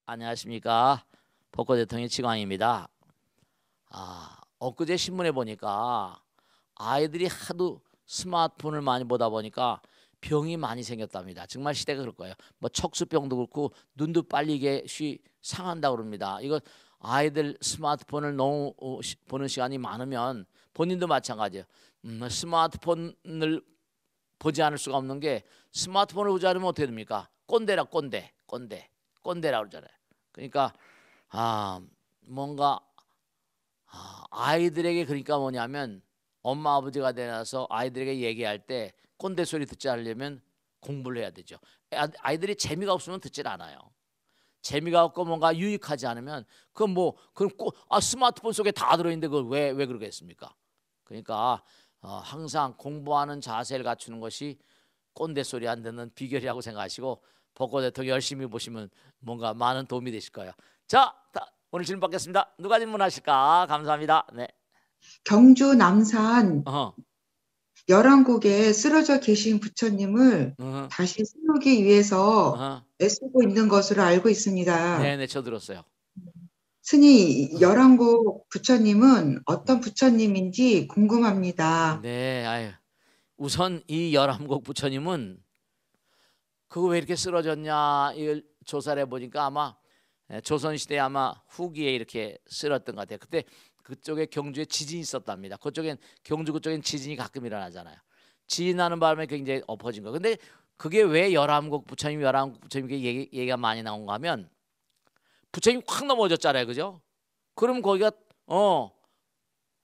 안녕하십니까. 벚꽃 대통령 치광입니다. 엊그제 신문에 보니까 아이들이 하도 스마트폰을 많이 보다 보니까 병이 많이 생겼답니다. 정말 시대가 그럴 거예요. 뭐 척수병도 그렇고 눈도 빨리 상한다 그럽니다. 이거 아이들 스마트폰을 너무 보는 시간이 많으면 본인도 마찬가지예요. 스마트폰을 보지 않을 수가 없는 게 스마트폰을 보지 않으면 어떻게 됩니까? 꼰대라 꼰대라 그러잖아요. 그러니까 뭔가 아이들에게 그러니까 뭐냐면 엄마 아버지가 되어서 아이들에게 얘기할 때 꼰대 소리 듣지 않으려면 공부를 해야 되죠. 아이들이 재미가 없으면 듣질 않아요. 재미가 없고 뭔가 유익하지 않으면 그건 뭐 그럼 스마트폰 속에 다 들어있는데 그걸 왜 그러겠습니까? 그러니까 항상 공부하는 자세를 갖추는 것이 꼰대 소리 안 듣는 비결이라고 생각하시고 벚꽃 대통령 열심히 보시면 뭔가 많은 도움이 되실 거예요. 자, 오늘 질문 받겠습니다. 누가 질문하실까? 감사합니다. 네. 경주 남산 어허. 열왕국에 쓰러져 계신 부처님을 어허. 다시 세우기 위해서 어허. 애쓰고 있는 것으로 알고 있습니다. 네네, 저 들었어요. 스님, 열왕국 부처님은 어떤 부처님인지 궁금합니다. 네, 우선 이 열암국 부처님은 그거 왜 이렇게 쓰러졌냐 이걸 조사를 해보니까 아마 조선시대 아마 후기에 이렇게 쓰러졌던 것 같아요. 그때 그쪽에 경주에 지진이 있었답니다. 경주 그쪽엔 지진이 가끔 일어나잖아요. 지진 나는 바람에 굉장히 엎어진 거. 근데 그게 왜 열암국 부처님 얘기가 많이 나온가 하면 부처님 확 넘어졌잖아요. 그죠? 그럼 거기가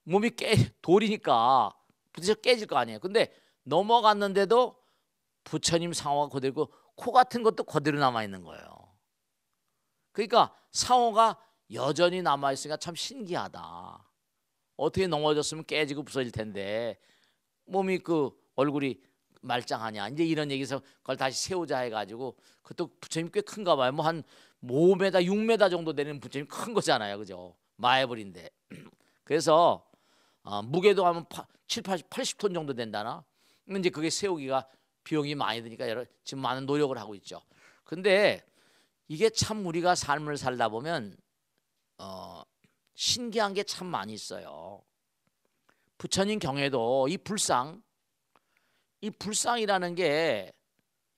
몸이 돌이니까 부딪혀 깨질 거 아니에요. 근데 넘어갔는데도 부처님 상호가 그대로 코 같은 것도 그대로 남아 있는 거예요. 그러니까 상호가 여전히 남아 있으니까 참 신기하다. 어떻게 넘어졌으면 깨지고 부서질 텐데 몸이 얼굴이 말짱하냐. 이제 이런 얘기에서 그걸 다시 세우자 해가지고 그것도 부처님 꽤 큰가 봐요. 뭐 한 5m, 6m 정도 되는 부처님 큰 거잖아요. 그죠? 마애벌인데. 그래서 무게도 하면 80톤 정도 된다나. 이제 그게 세우기가 비용이 많이 드니까 지금 많은 노력을 하고 있죠. 근데 이게 참 우리가 삶을 살다 보면 신기한 게 참 많이 있어요. 부처님 경에도 이 불상이라는 게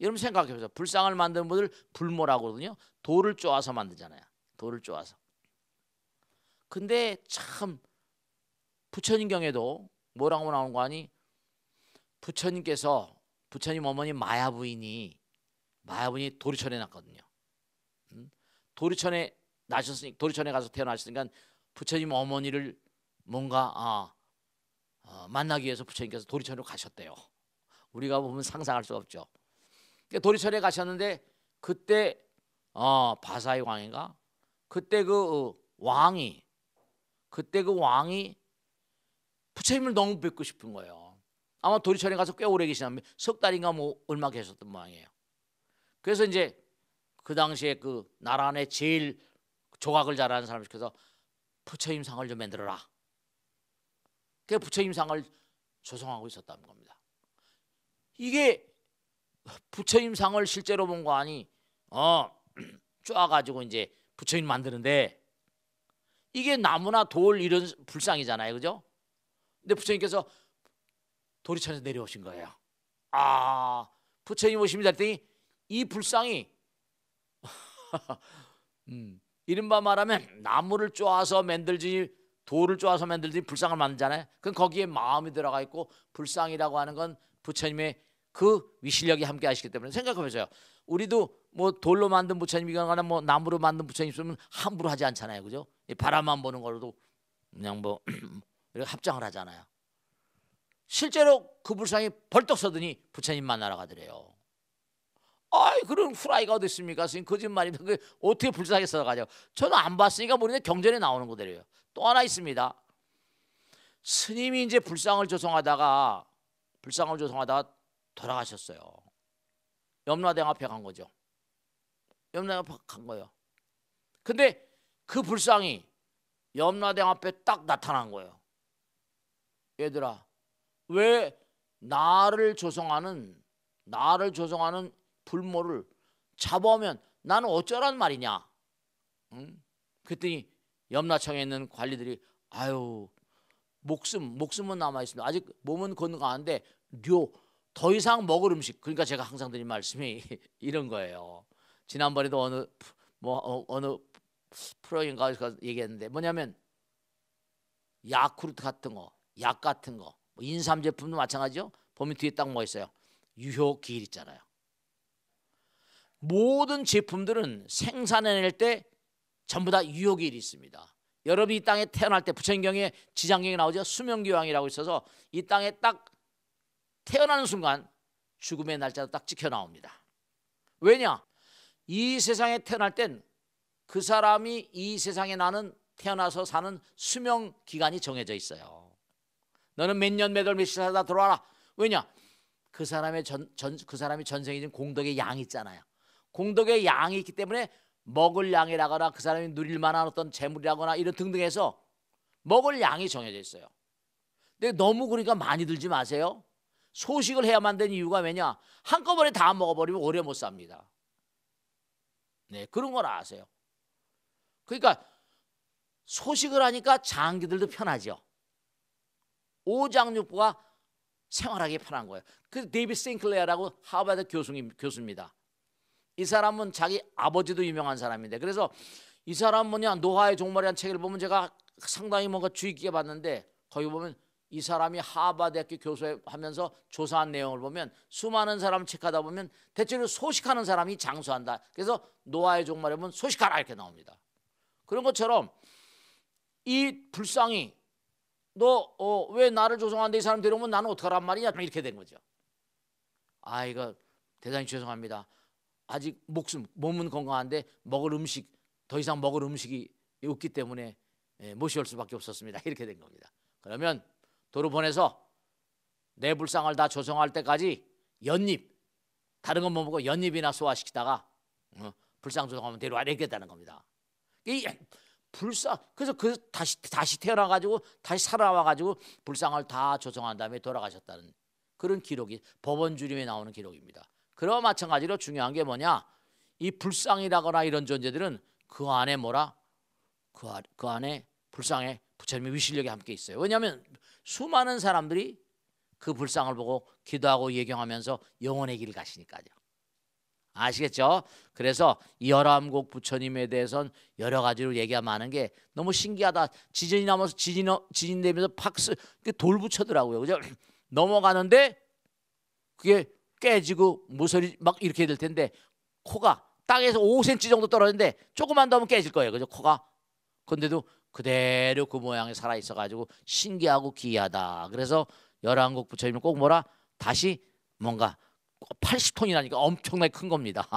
여러분 생각해 보세요. 불상을 만드는 분들 불모라고 그러거든요. 돌을 쪼아서 만들잖아요. 돌을 쪼아서. 근데 참 부처님 경에도 뭐라고 나오는 거 아니? 부처님 어머니 마야부인이 도리천에 났거든요. 도리천에 가서 태어나셨으니까 부처님 어머니를 뭔가 만나기 위해서 부처님께서 도리천으로 가셨대요. 우리가 보면 상상할 수 없죠. 그러니까 도리천에 가셨는데 그때 바사의 왕인가? 그때 그 왕이 부처님을 너무 뵙고 싶은 거예요. 아마 도리천에 가서 꽤 오래 계시나 석 달인가 뭐 얼마 계셨던 모양이에요. 그래서 이제 그 당시에 그 나라 안에 제일 조각을 잘하는 사람을 시켜서 부처님 상을 좀 만들어라. 그 부처님 상을 조성하고 있었다는 겁니다. 이게 부처님 상을 실제로 본 거 아니? 쪼아가지고 이제 부처님 만드는데 이게 나무나 돌 이런 불상이잖아요, 그죠? 근데 부처님께서 도리천에서 내려오신 거예요. 부처님 오십니다 했더니 이 불상이 이른바 말하면 나무를 쪼아서 만들지 돌을 쪼아서 만들지 불상을 만들잖아요. 그럼 거기에 마음이 들어가 있고 불상이라고 하는 건 부처님의 그 위실력이 함께 하시기 때문에 생각해 보세요. 우리도 뭐 돌로 만든 부처님이거나 뭐 나무로 만든 부처님 있으면 함부로 하지 않잖아요, 그죠? 바라만 보는 거로도 그냥 뭐 이렇게 합장을 하잖아요. 실제로 그 불상이 벌떡 서더니 부처님 만나러 가더래요. 그런 후라이가 어디 있습니까? 스님 거짓말이다. 그 어떻게 불쌍하게 써가지고 저는 안 봤으니까 모르는데 경전에 나오는 거더래요. 또 하나 있습니다. 스님이 이제 불상을 조성하다가 돌아가셨어요. 염라대왕 앞에 간 거죠. 염라대왕 앞에 간 거예요. 근데 그 불상이 염라대왕 앞에 딱 나타난 거예요. 얘들아, 왜 나를 조성하는 불모를 잡아오면 나는 어쩌란 말이냐? 응? 그랬더니 염라청에 있는 관리들이 아유 목숨은 남아 있습니다. 아직 몸은 건강한데 더 이상 먹을 음식. 그러니까 제가 항상 드린 말씀이 이런 거예요. 지난번에도 어느 프로인가에서 얘기했는데 뭐냐면 야쿠르트 같은 거, 약 같은 거, 뭐 인삼 제품도 마찬가지죠. 보면 뒤에 딱 뭐 있어요? 유효기일 있잖아요. 모든 제품들은 생산해낼 때 전부 다 유효기일이 있습니다. 여러분이 이 땅에 태어날 때 부처님경에 지장경에 나오죠. 수명기왕이라고 있어서 이 땅에 딱 태어나는 순간 죽음의 날짜도 딱 찍혀 나옵니다. 왜냐? 이 세상에 태어날 땐 그 사람이 이 세상에 태어나서 사는 수명 기간이 정해져 있어요. 너는 몇 년 몇 월 며칠 살다 들어와라. 왜냐? 그 사람이 전생에 진 공덕의 양이 있잖아요. 공덕의 양이 있기 때문에 먹을 양이라거나 그 사람이 누릴 만한 어떤 재물이라거나 이런 등등해서 먹을 양이 정해져 있어요. 근데 너무 그러니까 많이 들지 마세요. 소식을 해야만 되는 이유가 왜냐? 한꺼번에 다 먹어버리면 오래 못 삽니다. 네, 그런 걸 아세요. 그러니까 소식을 하니까 장기들도 편하죠. 오장육부가 생활하기 편한 거예요. 그 데이비드 싱클레어라고 하버드 교수입니다. 이 사람은 자기 아버지도 유명한 사람인데 그래서 이 사람 노화의 종말이라는 책을 보면 제가 상당히 뭔가 주의 깊게 봤는데 거기 보면 이 사람이 하버드대학교 교수하면서 조사한 내용을 보면 수많은 사람을 체크하다 보면 대체로 소식하는 사람이 장수한다. 그래서 노화의 종말에 보면 소식하라 이렇게 나옵니다. 그런 것처럼 이 불상이 너 왜 나를 조성하는데 이 사람 데려오면 나는 어떡하란 말이냐 이렇게 된 거죠. 아 이거 대단히 죄송합니다. 아직 몸은 건강한데 더 이상 먹을 음식이 없기 때문에 모시올 수밖에 없었습니다. 이렇게 된 겁니다. 그러면 도로 보내서 내 불상을 다 조성할 때까지 연잎 다른 건 못 먹고 연잎이나 소화시키다가 불상 조성하면 데려와 이렇겠다는 겁니다. 이 불상 그래서 다시 태어나가지고 다시 살아와가지고 불상을 다 조성한 다음에 돌아가셨다는 그런 기록이 법원주림에 나오는 기록입니다. 그와 마찬가지로 중요한 게 뭐냐? 이 불상이라거나 이런 존재들은 그 안에 그 안에 불상에 부처님의 위실력이 함께 있어요. 왜냐하면 수많은 사람들이 그 불상을 보고 기도하고 예경하면서 영혼의 길을 가시니까요. 아시겠죠? 그래서 이 열암국 부처님에 대해서는 여러 가지로 얘기가 많은 게 너무 신기하다. 지진이 나면서 지진 되면서 돌 붙여더라고요. 그죠? 넘어가는데 그게 깨지고 모서리 막 이렇게 될 텐데 코가 땅에서 5cm 정도 떨어졌는데 조금만 더 하면 깨질 거예요. 그죠? 코가. 근데도 그대로 그 모양이 살아 있어가지고 신기하고 기이하다. 그래서 열암국 부처님은 꼭 다시 뭔가 80톤이라니까 엄청나게 큰 겁니다.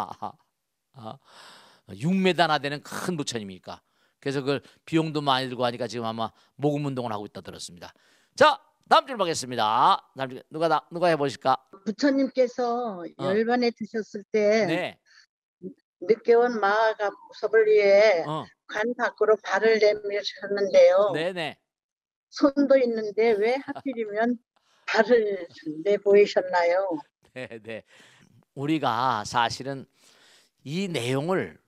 6m나 되는 큰 부처님이니까. 그래서 그걸 비용도 많이 들고 하니까 지금 아마 모금 운동을 하고 있다 들었습니다. 자, 다음 줄 보겠습니다. 누가 해보실까? 부처님께서 열반에 드셨을 때 네. 늦게 온 마가 무섭을 위해 관 밖으로 발을 내미셨는데요. 네네. 손도 있는데 왜 하필이면 발을 내보이셨나요? 네. 우리가 사실은 이 내용을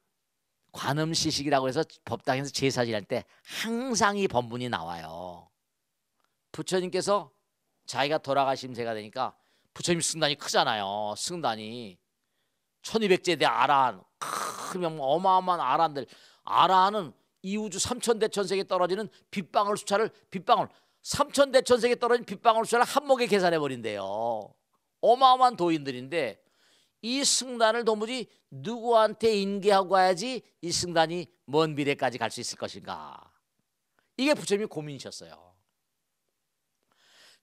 관음시식이라고 해서 법당에서 제사 지낼 때 항상 이 법문이 나와요. 부처님께서 자기가 돌아가신 세가 되니까 부처님 승단이 크잖아요. 승단이 1200제대 아라한 큰 어마어마한 아라한들. 아라한은 이 우주 3000대천세에 떨어지는 빗방울 3000대천세에 떨어진 빗방울 숫자를 한목에 계산해 버린대요. 어마어마한 도인들인데 이 승단을 도무지 누구한테 인계하고 가야지 이 승단이 먼 미래까지 갈 수 있을 것인가. 이게 부처님이 고민이셨어요.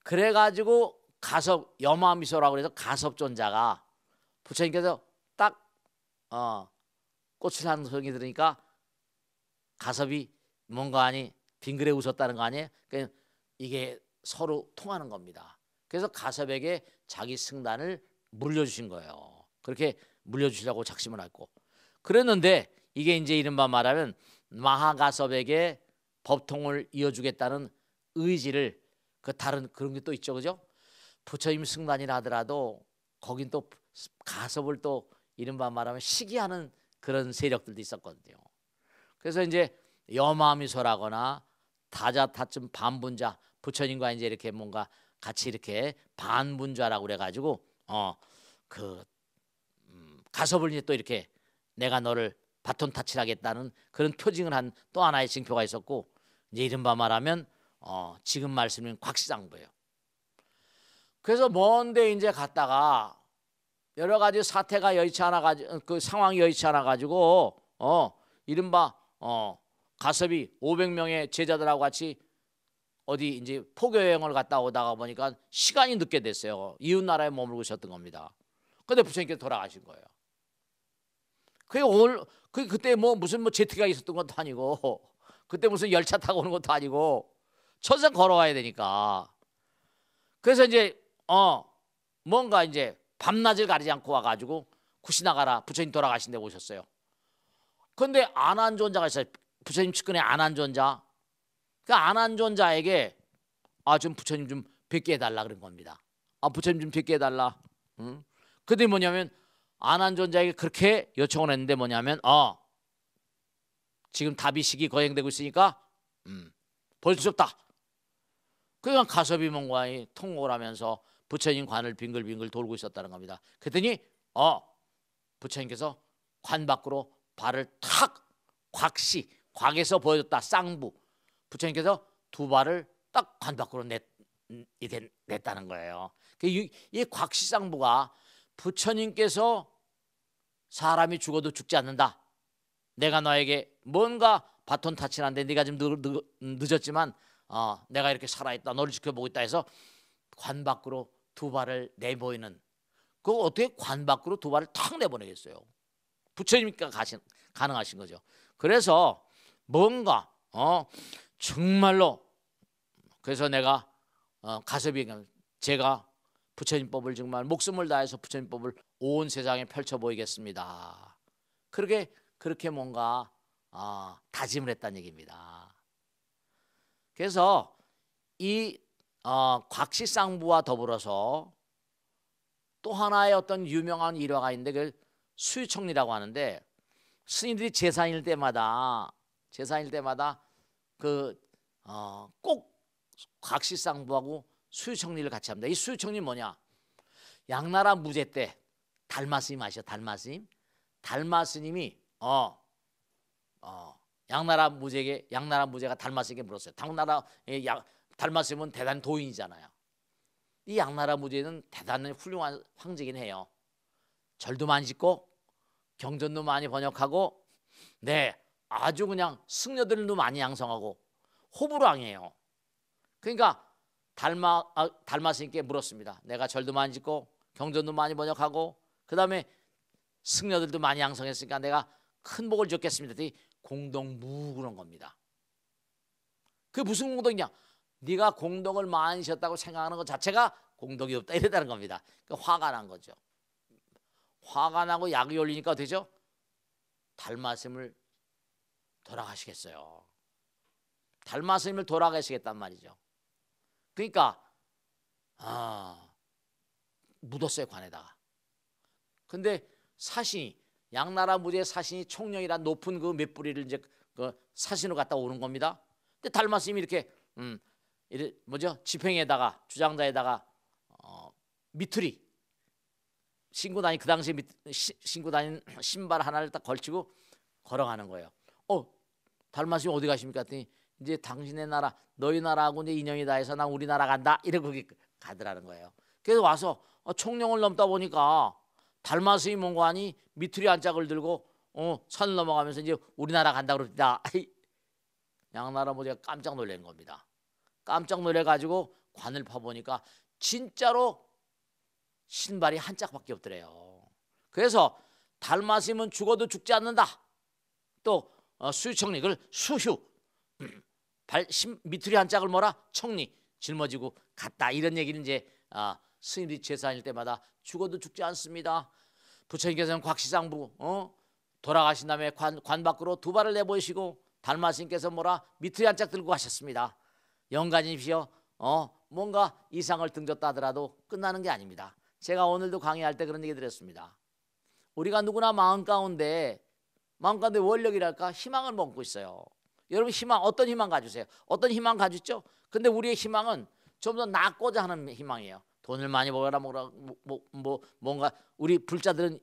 그래가지고 여마미소라고 해서 가섭존자가 부처님께서 딱 꽃을 한 송이 들으니까 가섭이 뭔가 아니 빙그레 웃었다는 거 아니에요? 그러니까 이게 서로 통하는 겁니다. 그래서 가섭에게 자기 승단을 물려주신 거예요. 그렇게 물려주시려고 작심을 했고 그랬는데 이게 이제 이른바 말하면 마하가섭에게 법통을 이어주겠다는 의지를 다른 그런 게 또 있죠, 그죠? 부처님 승단이라 하더라도 거긴 또 가섭을 또 이른바 말하면 시기하는 그런 세력들도 있었거든요. 그래서 이제 여마미소라거나 다자타쯤 반분자, 부처님과 이제 이렇게 뭔가 같이 이렇게 반분자라고 그래가지고 그 가섭을 이제 또 이렇게 내가 너를 바톤 타치를 하겠다는 그런 표징을 한 또 하나의 징표가 있었고, 이제 이른바 말하면 지금 말씀인 곽시상부예요. 그래서 먼데 이제 갔다가 여러 가지 사태가 여의치 않아 가지고, 그 상황이 여의치 않아 가지고 이른바 가섭이 500명의 제자들하고 같이 어디 이제 포교 여행을 갔다 오다가 보니까 시간이 늦게 됐어요. 이웃 나라에 머물고 있었던 겁니다. 근데 부처님께서 돌아가신 거예요. 그게 오늘 그때 뭐 무슨 뭐 제트가 있었던 것도 아니고, 그때 무슨 열차 타고 오는 것도 아니고 천상 걸어와야 되니까. 그래서 이제 뭔가 이제 밤낮을 가리지 않고 와가지고 구시나가라 부처님 돌아가신 데 오셨어요. 그런데 안한존자가 있어요. 부처님 측근에 안한존자. 그 안한존자에게 좀 부처님 좀 뵙게 해달라 그런 겁니다. 부처님 좀 뵙게 해달라. 근데 뭐냐면 안한존자에게 그렇게 요청을 했는데 뭐냐면 지금 다비식이 거행되고 있으니까 보여줄 수 없다. 그러니까 가섭이 뭔가에 통곡을 하면서 부처님 관을 빙글빙글 돌고 있었다는 겁니다. 그랬더니 부처님께서 관 밖으로 발을 탁 곽에서 보여줬다. 쌍부. 부처님께서 두 발을 딱 관 밖으로 냈다는 거예요. 이 곽시쌍부가 부처님께서 사람이 죽어도 죽지 않는다. 내가 너에게 뭔가 바톤 타치는데 네가 좀 늦었지만 내가 이렇게 살아있다. 너를 지켜보고 있다 해서 관 밖으로 두 발을 내보이는, 그거 어떻게 관 밖으로 두 발을 탁 내보내겠어요? 부처님께 가능하신 거죠. 그래서 뭔가 정말로, 그래서 내가 가섭이 제가 부처님법을 정말 목숨을 다해서 부처님법을 온 세상에 펼쳐 보이겠습니다. 그렇게 뭔가 다짐을 했다는 얘기입니다. 그래서 이 곽시쌍부와 더불어서 또 하나의 어떤 유명한 일화가 있는데 그걸 수유청리라고 하는데, 스님들이 제사일 때마다 꼭 곽시쌍부하고 수유청리를 같이 합니다. 이 수유청리 뭐냐? 양나라 무제 때 달마스님 아시죠? 달마스님이 양나라 무제가 달마스님에게 물었어요. 달마스님은 대단한 도인이잖아요. 이 양나라 무제는 대단히 훌륭한 황제긴 해요. 절도 많이 짓고 경전도 많이 번역하고 아주 그냥 승려들도 많이 양성하고 호불왕이에요. 그러니까 달마스님께 물었습니다. 내가 절도 많이 짓고 경전도 많이 번역하고 그 다음에 승려들도 많이 양성했으니까 내가 큰 복을 줬겠습니다. 공덕무 그런 겁니다. 그게 무슨 공덕이냐? 네가 공덕을 많이 셨다고 생각하는 것 자체가 공덕이 없다 이랬다는 겁니다. 그러니까 화가 난 거죠. 화가 나고 약이 올리니까 되죠? 달마스님을 돌아가시겠어요. 달마스님을 돌아가시겠단 말이죠. 그러니까 묻었어요, 관에다가. 근데 사신이, 양나라 무제의 사신이 총령이란 높은 그 맷뿌리를 이제 그 사신으로 갖다 오는 겁니다. 근데 달마스님이 이렇게 지팽에다가 주장자에다가 미투리 신고 다닌, 그 당시에 신고 다닌 신발 하나를 딱 걸치고 걸어가는 거예요. 달마스님 어디 가십니까? 했더니 이제 당신의 나라, 너희 나라하고 이제 인연이다 해서 난 우리나라 간다 이러고 가더라는 거예요. 그래서 와서 총령을 넘다 보니까 달마스님이 뭔가 하니 미투리 한 짝을 들고 산을 넘어가면서 이제 우리나라 간다 그럽니다. 양나라 모제가 깜짝 놀란 겁니다. 깜짝 놀래가지고 관을 파보니까 진짜로 신발이 한 짝밖에 없더래요. 그래서 달마스님은 죽어도 죽지 않는다. 또 수유청리, 그걸 수휴, 미투리 한 짝을 청리 짊어지고 갔다, 이런 얘기는 이제 스님들이 제사일 때마다 죽어도 죽지 않습니다. 부처님께서는 곽시상부 돌아가신 다음에 관 밖으로 두 발을 내보시고 달마스님께서 미투리 한 짝 들고 가셨습니다. 영가님이시여 뭔가 이상을 등졌다 하더라도 끝나는 게 아닙니다. 제가 오늘도 강의할 때 그런 얘기 드렸습니다. 우리가 누구나 마음 가운데 마음 가운데 원력이랄까 희망을 먹고 있어요. 여러분 희망 어떤 희망 가지세요? 어떤 희망 가지죠? 근데 우리의 희망은 좀 더 낫고자 하는 희망이에요. 돈을 많이 벌어라 뭔가 우리 불자들은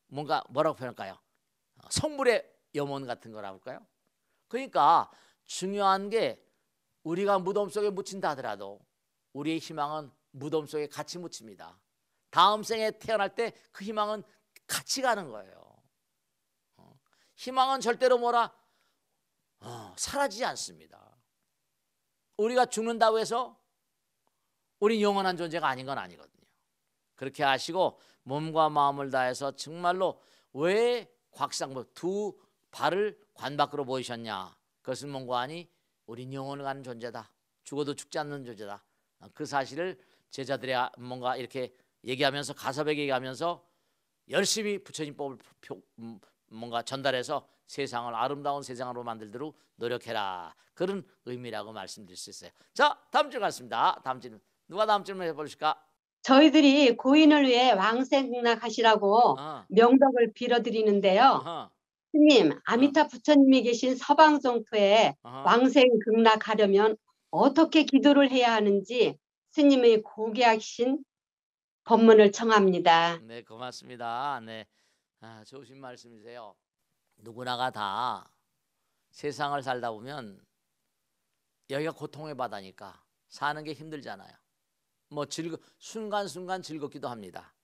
뭔가 뭐라고 표현할까요? 성불의 염원 같은 거라고 할까요? 그러니까 중요한 게 우리가 무덤 속에 묻힌다 하더라도 우리의 희망은 무덤 속에 같이 묻힙니다. 다음 생에 태어날 때 그 희망은 같이 가는 거예요. 희망은 절대로 사라지지 않습니다. 우리가 죽는다고 해서 우리 영원한 존재가 아닌 건 아니거든요. 그렇게 아시고 몸과 마음을 다해서 정말로 왜 곽상무 두 발을 관 밖으로 보이셨냐? 그것은 뭔가 하니 우린 영원을 가는 존재다. 죽어도 죽지 않는 존재다. 그 사실을 제자들이 뭔가 이렇게 얘기하면서 가섭에게 얘기하면서 열심히 부처님 법을 뭔가 전달해서 세상을 아름다운 세상으로 만들도록 노력해라. 그런 의미라고 말씀드릴 수 있어요. 자, 다음 주 갔습니다. 다음 주는 누가 다음 질문 해보실까? 저희들이 고인을 위해 왕생극락하시라고 명덕을 빌어드리는데요. 스님, 아미타 부처님이 계신 서방정토에 왕생극락하려면 어떻게 기도를 해야 하는지 스님의 고귀하신 법문을 청합니다. 네, 고맙습니다. 네, 좋으신 말씀이세요. 누구나가 다 세상을 살다 보면 여기가 고통의 바다니까 사는 게 힘들잖아요. 뭐 순간순간 즐겁기도 합니다.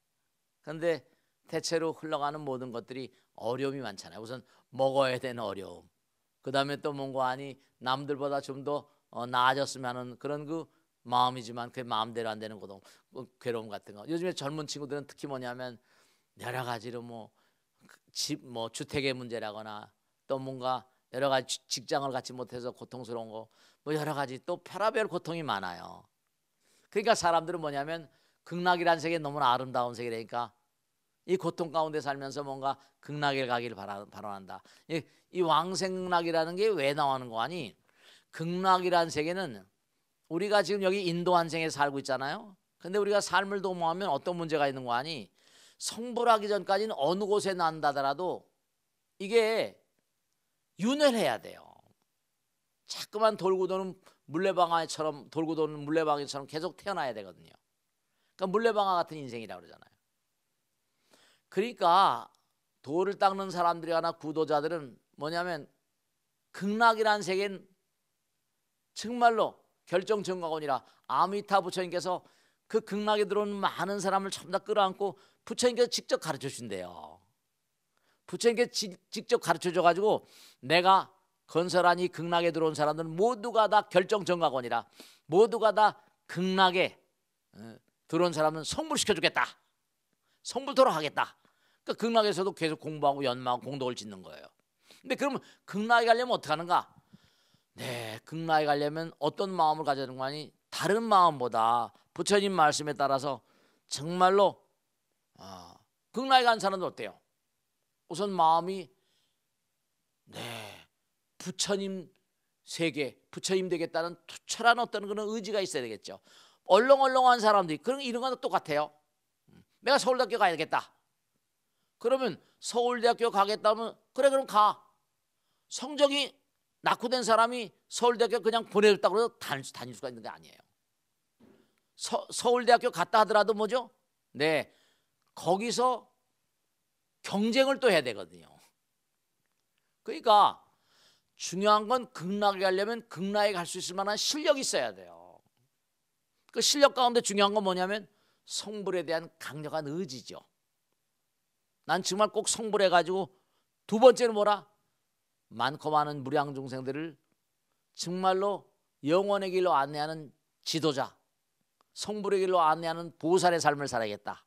그런데 대체로 흘러가는 모든 것들이 어려움이 많잖아요. 우선 먹어야 되는 어려움, 그 다음에 또 뭔가 하니 남들보다 좀 더 나아졌으면 하는 그런 그 마음이지만 그게 마음대로 안 되는 고통, 괴로움 같은 거. 요즘에 젊은 친구들은 특히 뭐냐면 여러 가지로 주택의 문제라거나 또 뭔가 여러 가지 직장을 갖지 못해서 고통스러운 거, 뭐 여러 가지 또 별의별 고통이 많아요. 그러니까 사람들은 뭐냐면 극락이라는 세계 너무나 아름다운 세계라니까 이 고통 가운데 살면서 뭔가 극락에 가기를 바란다. 이 왕생락이라는 게 왜 나오는 거 아니? 극락이라는 세계는 우리가 지금 여기 인도 한생에 살고 있잖아요. 근데 우리가 삶을 도모하면 어떤 문제가 있는 거 아니? 성불하기 전까지는 어느 곳에 난다더라도 이게 윤회해야 돼요. 자꾸만 돌고 도는 물레방아처럼 계속 태어나야 되거든요. 그러니까 물레방아 같은 인생이라고 그러잖아요. 그러니까 도를 닦는 사람들이나 구도자들은 뭐냐면 극락이라는 세계는 정말로 결정정각원이라 아미타 부처님께서 그 극락에 들어온 많은 사람을 전부 다 끌어안고 부처님께서 직접 가르쳐 주신대요. 부처님께서 직접 가르쳐 줘가지고 내가 건설한 이 극락에 들어온 사람들은 모두가 다 결정정각원이라 모두가 다 극락에 들어온 사람은 성불시켜 주겠다. 성불토록 하겠다. 그러니까 극락에서도 계속 공부하고 연마하고 공덕을 짓는 거예요. 근데 그러면 극락에 가려면 어떻게 하는가? 네, 극락에 가려면 어떤 마음을 가져야 되는 거 아니? 다른 마음보다 부처님 말씀에 따라서 정말로 극락에 간 사람들 어때요? 우선 마음이 부처님 세계, 부처님 되겠다는 투철한 어떤 그런 의지가 있어야 되겠죠. 얼렁얼렁한 사람들이 그런 이런 건 똑같아요. 내가 서울대학교 가야 되겠다. 그러면 서울대학교 가겠다면 그래 그럼 가. 성적이 낙후된 사람이 서울대학교 그냥 보내줬다고 해서 다닐 수가 있는 게 아니에요. 서울대학교 갔다 하더라도 뭐죠? 네, 거기서 경쟁을 또 해야 되거든요. 그러니까 중요한 건 극락에 가려면 극락에 갈 수 있을 만한 실력이 있어야 돼요. 그 실력 가운데 중요한 건 뭐냐면 성불에 대한 강력한 의지죠. 난 정말 꼭 성불해가지고 두 번째는 뭐라? 많고 많은 무량 중생들을 정말로 영원의 길로 안내하는 지도자, 성불의 길로 안내하는 보살의 삶을 살아야겠다.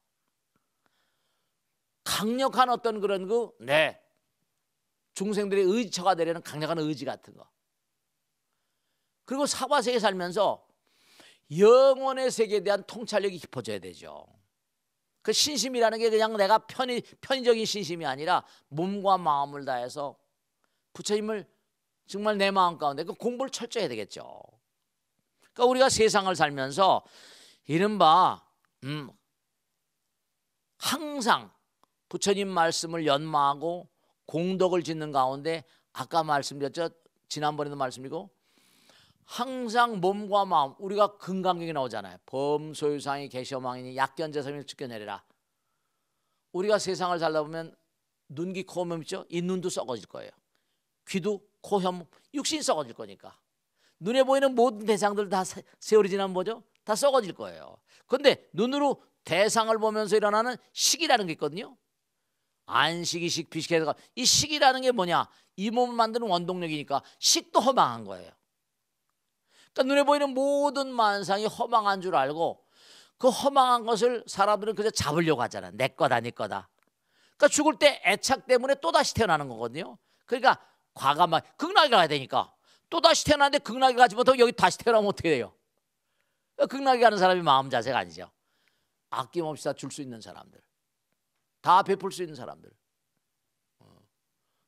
강력한 어떤 그런 중생들의 의지처가 되려는 강력한 의지 같은 거. 그리고 사바세계 살면서 영혼의 세계에 대한 통찰력이 깊어져야 되죠. 그 신심이라는 게 그냥 내가 편의적인 신심이 아니라 몸과 마음을 다해서 부처님을 정말 내 마음 가운데 그 공부를 철저히 해야 되겠죠. 그러니까 우리가 세상을 살면서 이른바 항상 부처님 말씀을 연마하고 공덕을 짓는 가운데 아까 말씀드렸죠. 지난번에도 말씀드리고 항상 몸과 마음 우리가 금강경에 나오잖아요. 범소유상이 계시어망이니 약견제삼이 지켜내리라. 우리가 세상을 살다 보면 눈기 코몸 있죠. 이 눈도 썩어질 거예요. 귀도 코, 혀, 육신이 썩어질 거니까 눈에 보이는 모든 대상들 다 세월이 지나면 뭐죠? 다 썩어질 거예요. 그런데 눈으로 대상을 보면서 일어나는 식이라는 게 있거든요. 안식이식 비식해서 이 식이라는 게 뭐냐? 이 몸을 만드는 원동력이니까 식도 허망한 거예요. 그러니까 눈에 보이는 모든 만상이 허망한 줄 알고 그 허망한 것을 사람들은 그저 잡으려고 하잖아요. 내 거다 네 거다. 그러니까 죽을 때 애착 때문에 또다시 태어나는 거거든요. 그러니까 과감하게 극락에 가야 되니까 또다시 태어나는데 극락에 가지 못하고 여기 다시 태어나면 어떻게 돼요? 극락에 가는 사람이 마음 자세가 아니죠. 아낌없이 다 줄 수 있는 사람들, 다 베풀 수 있는 사람들,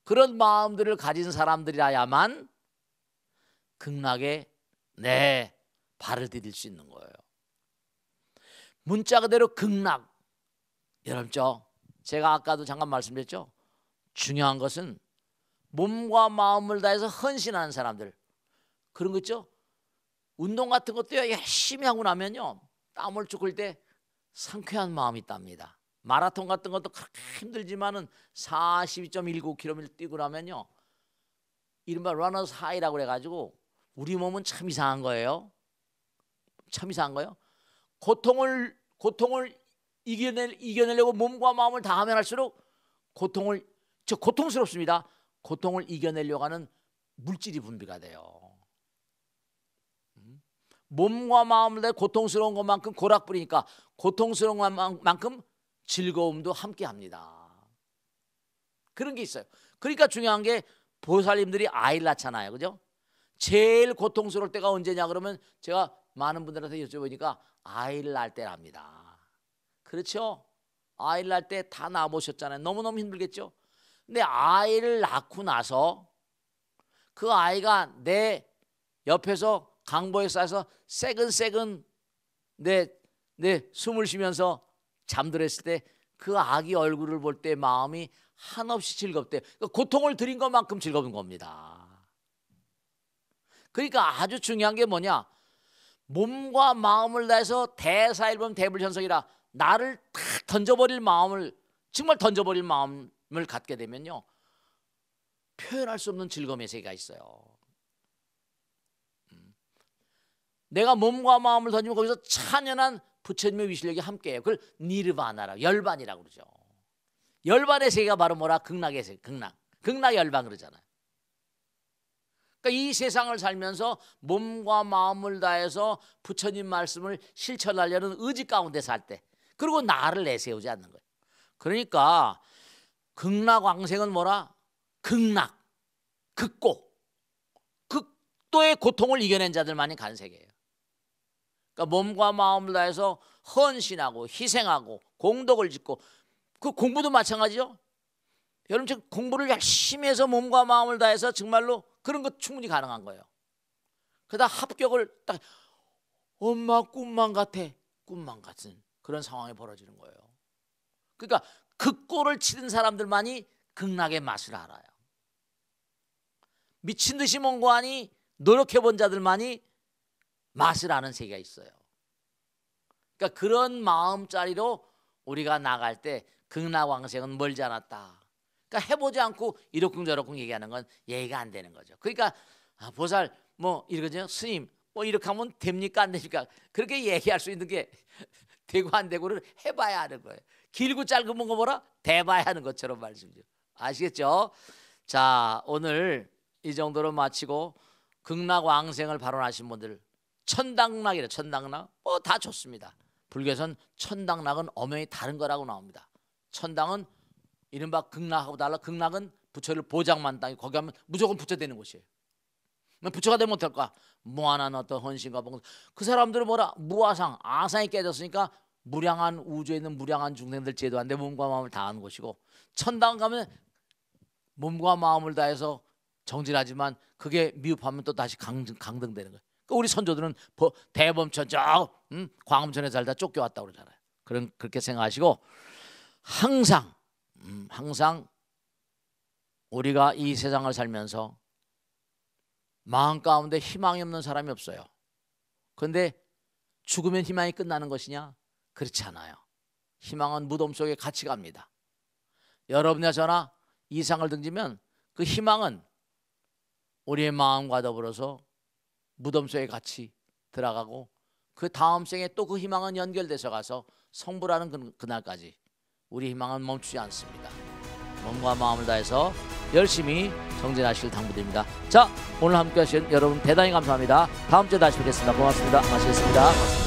그런 마음들을 가진 사람들이라야만 극락에 내 발을 디딜 수 있는 거예요. 문자 그대로 극락. 여러분 제가 아까도 잠깐 말씀드렸죠. 중요한 것은 몸과 마음을 다해서 헌신하는 사람들. 그런 거 있죠. 운동 같은 것도 열심히 하고 나면요 땀을 쭉 흘릴 때 상쾌한 마음이 있답니다. 마라톤 같은 것도 그렇게 힘들지만은 42.19km 뛰고 나면요 이른바 러너스 하이라고 그래가지고 우리 몸은 참 이상한 거예요. 참 이상한 거예요. 고통을 이겨내려고 몸과 마음을 다하면 할수록 고통스럽습니다. 고통을 이겨내려고 하는 물질이 분비가 돼요. 몸과 마음을 다해 고통스러운 것만큼 고락 부리니까 고통스러운 것만큼 즐거움도 함께 합니다. 그런 게 있어요. 그러니까 중요한 게 보살님들이 아이를 낳잖아요. 그죠? 제일 고통스러울 때가 언제냐 그러면 제가 많은 분들한테 여쭤보니까 아이를 낳을 때랍니다. 그렇죠? 아이를 낳을 때 다 낳아보셨잖아요. 너무너무 힘들겠죠? 근데 아이를 낳고 나서 그 아이가 내 옆에서 강보에 쌓여서 새근새근 내 숨을 쉬면서 잠들었을 때 그 아기 얼굴을 볼 때 마음이 한없이 즐겁대요. 그러니까 고통을 드린 것만큼 즐거운 겁니다. 그러니까 아주 중요한 게 뭐냐? 몸과 마음을 다해서 대사일범 대불현성이라 나를 탁 던져버릴 마음을 정말 던져버릴 마음을 갖게 되면요 표현할 수 없는 즐거움의 세계가 있어요. 내가 몸과 마음을 던지면 거기서 찬연한 부처님의 위실력이 함께해요. 그걸 니르바나라고 열반이라고 그러죠. 열반의 세계가 바로 뭐라? 극락의 세계. 극락 열반 그러잖아요. 그러니까 이 세상을 살면서 몸과 마음을 다해서 부처님 말씀을 실천하려는 의지 가운데 살 때 그리고 나를 내세우지 않는 거예요. 그러니까 극락왕생은 뭐라? 극락, 극도의 고통을 이겨낸 자들만이 가는 세계예요. 그러니까 몸과 마음을 다해서 헌신하고 희생하고 공덕을 짓고 그 공부도 마찬가지죠. 여러분 지금 공부를 열심히 해서 몸과 마음을 다해서 정말로 그런 것 충분히 가능한 거예요. 그러다 합격을 딱 엄마 꿈만 같은 그런 상황이 벌어지는 거예요. 그러니까 극고를 치는 사람들만이 극락의 맛을 알아요. 미친 듯이 mon고하니 노력해 본 자들만이 맛을 아는 세계가 있어요. 그러니까 그런 마음자리로 우리가 나갈 때 극락왕생은 멀지 않았다. 그러니까 해보지 않고 이러쿵저러쿵 얘기하는 건 예의가 안 되는 거죠. 그러니까 보살 뭐 이러거든요. 스님 뭐 이렇게 하면 됩니까 안 됩니까? 그렇게 얘기할 수 있는 게 되고 안 되고를 해봐야 하는 거예요. 길고 짧은 거 뭐라? 대봐야 하는 것처럼 말씀이죠. 아시겠죠? 자 오늘 이 정도로 마치고 극락왕생을 발언하신 분들 천당락이래. 천당락 뭐 다 좋습니다. 불교에서는 천당락은 엄연히 다른 거라고 나옵니다. 천당은 이른바 극락하고 달라. 극락은 부처를 보장만 땅이 거기 가면 무조건 부처 되는 곳이에요. 부처가 되면 어떨까? 무한한 어떤 헌신과 봉사. 그 사람들은 뭐라? 무아상 아상이 깨졌으니까 무량한 우주에 있는 무량한 중생들 제도한데 몸과 마음을 다하는 곳이고 천당 가면 몸과 마음을 다해서 정진하지만 그게 미흡하면 또 다시 강등되는 거예요. 그러니까 우리 선조들은 대범천 광음천에 살다 쫓겨왔다고 그러잖아요. 그렇게 생각하시고 항상 우리가 이 세상을 살면서 마음 가운데 희망이 없는 사람이 없어요. 그런데 죽으면 희망이 끝나는 것이냐? 그렇지 않아요. 희망은 무덤 속에 같이 갑니다. 여러분이나 저나 이상을 등지면 그 희망은 우리의 마음과 더불어서 무덤 속에 같이 들어가고 그 다음 생에 또 그 희망은 연결돼서 가서 성불하는 그날까지 우리 희망은 멈추지 않습니다. 몸과 마음을 다해서 열심히 정진하시길 당부드립니다. 자, 오늘 함께 하신 여러분 대단히 감사합니다. 다음 주에 다시 뵙겠습니다. 고맙습니다. 마치겠습니다.